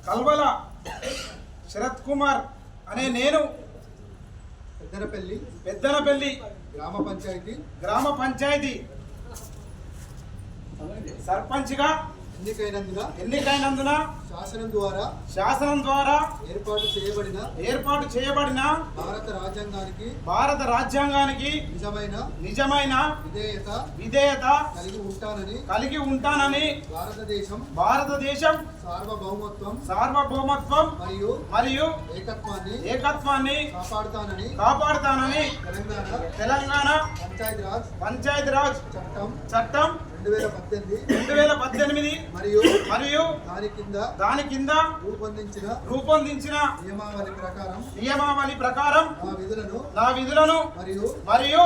కల్వల శరత్ కుమార్ అనే నేను పెద్దనపల్లి గ్రామ పంచాయతీ సర్పంచ్గా ఎన్నికైనందున శాసనం ద్వారా ఏర్పాటు చేయబడిన భారత రాజ్యాంగానికి నిజమైన విధేయత కలిగి ఉంటానని భారతదేశం సార్వభౌమత్వం మరియు ఏకత్వాన్ని కాపాడుతానని తెలంగాణ పంచాయతీరాజ్ చట్టం 2018 మరియు దాని కింద రూపొందించిన నియమావళి ప్రకారం నా విధులను మరియు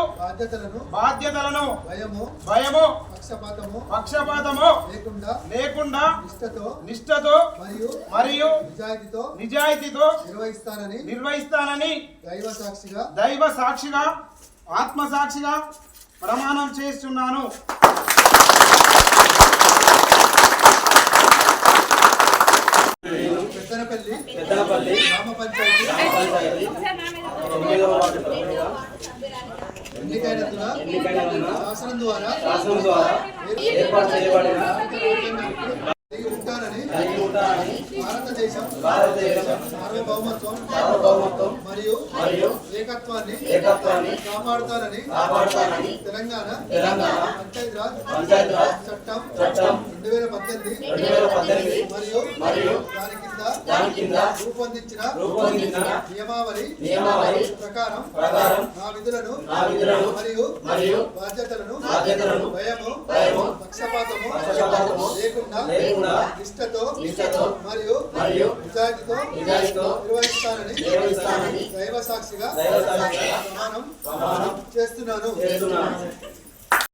బాధ్యతలను భయము పక్షపాతము లేకుండా నిష్ఠతో మరియు నిజాయితీతో నిర్వహిస్తానని దైవ సాక్షిగా ఆత్మసాక్షిగా ప్రమాణం చేస్తున్నాను. పెద్దనపల్లి గ్రామ పంచాయతీ ఎన్నికైనందున శాసనం ద్వారా ఏర్పాటు చేయబడిన భారతదేశం సార్వభౌమత్వం మరియు ఏకత్వాన్ని కాపాడుతానని తెలంగాణ పంచాయతీరాజ్ చట్టం 2018 మరియు దాని కింద రూపొందించిన నియమావళి ప్రకారం నా విధులను మరియు బాధ్యతలను భయము పక్షపాతము లేకుండా నిష్ఠతో మరియు నిజాయితీతో నిర్వహిస్తానని దైవ సాక్షిగా ప్రమాణం చేస్తున్నాను.